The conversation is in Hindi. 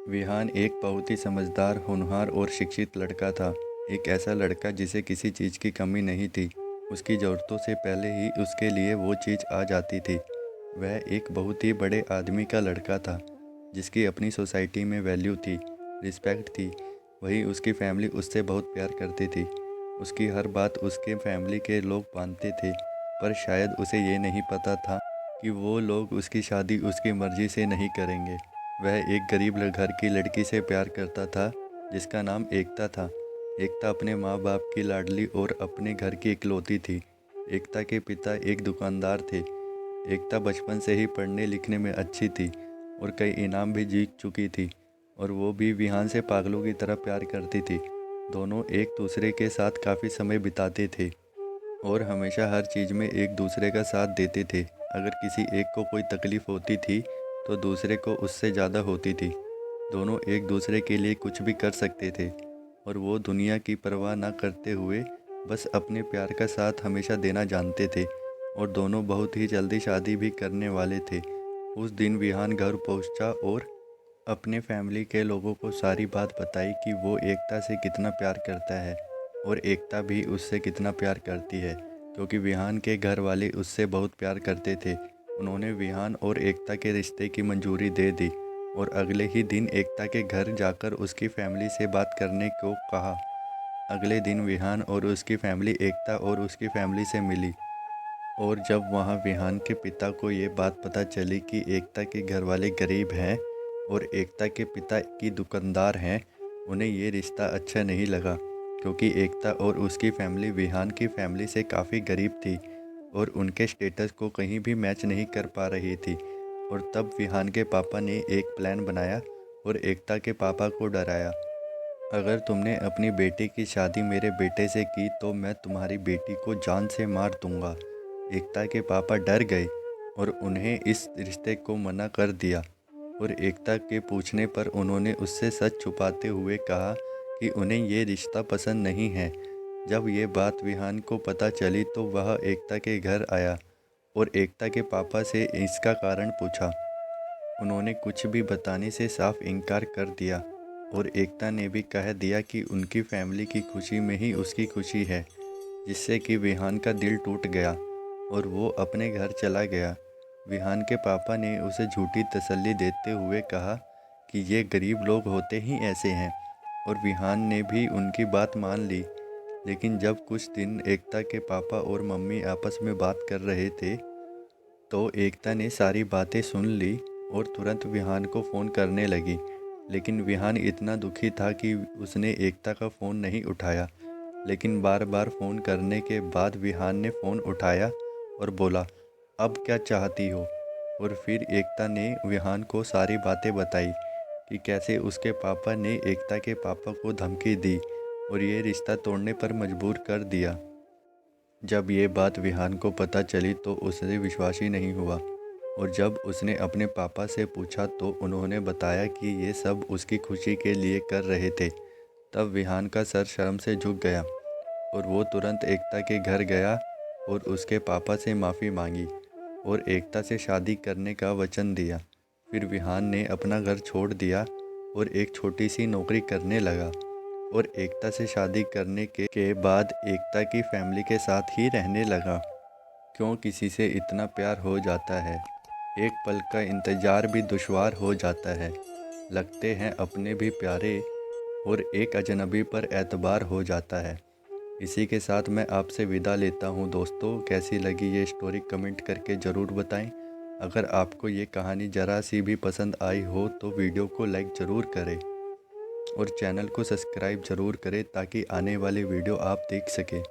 विहान एक बहुत ही समझदार, होनहार और शिक्षित लड़का था। एक ऐसा लड़का जिसे किसी चीज़ की कमी नहीं थी। उसकी ज़रूरतों से पहले ही उसके लिए वो चीज़ आ जाती थी। वह एक बहुत ही बड़े आदमी का लड़का था, जिसकी अपनी सोसाइटी में वैल्यू थी, रिस्पेक्ट थी। वही उसकी फैमिली उससे बहुत प्यार करती थी। उसकी हर बात उसके फैमिली के लोग मानते थे, पर शायद उसे ये नहीं पता था कि वो लोग उसकी शादी उसकी मर्ज़ी से नहीं करेंगे। वह एक गरीब घर की लड़की से प्यार करता था, जिसका नाम एकता था। एकता अपने माँ बाप की लाडली और अपने घर की इकलौती थी। एकता के पिता एक दुकानदार थे। एकता बचपन से ही पढ़ने लिखने में अच्छी थी और कई इनाम भी जीत चुकी थी, और वो भी विहान से पागलों की तरह प्यार करती थी। दोनों एक दूसरे के साथ काफ़ी समय बिताते थे और हमेशा हर चीज़ में एक दूसरे का साथ देते थे। अगर किसी एक को कोई तकलीफ़ होती थी तो दूसरे को उससे ज़्यादा होती थी। दोनों एक दूसरे के लिए कुछ भी कर सकते थे, और वो दुनिया की परवाह न करते हुए बस अपने प्यार का साथ हमेशा देना जानते थे। और दोनों बहुत ही जल्दी शादी भी करने वाले थे। उस दिन विहान घर पहुंचा और अपने फैमिली के लोगों को सारी बात बताई कि वो एकता से कितना प्यार करता है और एकता भी उससे कितना प्यार करती है, क्योंकि विहान के घर वाले उससे बहुत प्यार करते थे। उन्होंने विहान और एकता के रिश्ते की मंजूरी दे दी और अगले ही दिन एकता के घर जाकर उसकी फैमिली से बात करने को कहा। अगले दिन विहान और उसकी फैमिली एकता और उसकी फैमिली से मिली, और जब वहाँ विहान के पिता को ये बात पता चली कि एकता के घर वाले गरीब हैं और एकता के पिता की दुकानदार हैं, उन्हें ये रिश्ता अच्छा नहीं लगा, क्योंकि एकता और उसकी फैमिली विहान की फैमिली से काफ़ी गरीब थी और उनके स्टेटस को कहीं भी मैच नहीं कर पा रही थी। और तब विहान के पापा ने एक प्लान बनाया और एकता के पापा को डराया। अगर तुमने अपनी बेटी की शादी मेरे बेटे से की तो मैं तुम्हारी बेटी को जान से मार दूंगा। एकता के पापा डर गए और उन्हें इस रिश्ते को मना कर दिया, और एकता के पूछने पर उन्होंने उससे सच छुपाते हुए कहा कि उन्हें ये रिश्ता पसंद नहीं है। जब ये बात विहान को पता चली तो वह एकता के घर आया और एकता के पापा से इसका कारण पूछा। उन्होंने कुछ भी बताने से साफ इनकार कर दिया, और एकता ने भी कह दिया कि उनकी फैमिली की खुशी में ही उसकी खुशी है, जिससे कि विहान का दिल टूट गया और वो अपने घर चला गया। विहान के पापा ने उसे झूठी तसल्ली देते हुए कहा कि ये गरीब लोग होते ही ऐसे हैं, और विहान ने भी उनकी बात मान ली। लेकिन जब कुछ दिन एकता के पापा और मम्मी आपस में बात कर रहे थे, तो एकता ने सारी बातें सुन ली और तुरंत विहान को फ़ोन करने लगी। लेकिन विहान इतना दुखी था कि उसने एकता का फ़ोन नहीं उठाया। लेकिन बार बार फ़ोन करने के बाद विहान ने फ़ोन उठाया और बोला, अब क्या चाहती हो। और फिर एकता ने विहान को सारी बातें बताई कि कैसे उसके पापा ने एकता के पापा को धमकी दी और ये रिश्ता तोड़ने पर मजबूर कर दिया। जब ये बात विहान को पता चली तो उसे विश्वास ही नहीं हुआ, और जब उसने अपने पापा से पूछा तो उन्होंने बताया कि ये सब उसकी खुशी के लिए कर रहे थे। तब विहान का सर शर्म से झुक गया और वो तुरंत एकता के घर गया और उसके पापा से माफ़ी मांगी और एकता से शादी करने का वचन दिया। फिर विहान ने अपना घर छोड़ दिया और एक छोटी सी नौकरी करने लगा, और एकता से शादी करने के बाद एकता की फैमिली के साथ ही रहने लगा। क्यों किसी से इतना प्यार हो जाता है, एक पल का इंतज़ार भी दुश्वार हो जाता है। लगते हैं अपने भी प्यारे, और एक अजनबी पर एतबार हो जाता है। इसी के साथ मैं आपसे विदा लेता हूँ दोस्तों। कैसी लगी ये स्टोरी कमेंट करके ज़रूर बताएं। अगर आपको ये कहानी ज़रा सी भी पसंद आई हो तो वीडियो को लाइक ज़रूर करें और चैनल को सब्सक्राइब ज़रूर करें, ताकि आने वाले वीडियो आप देख सकें।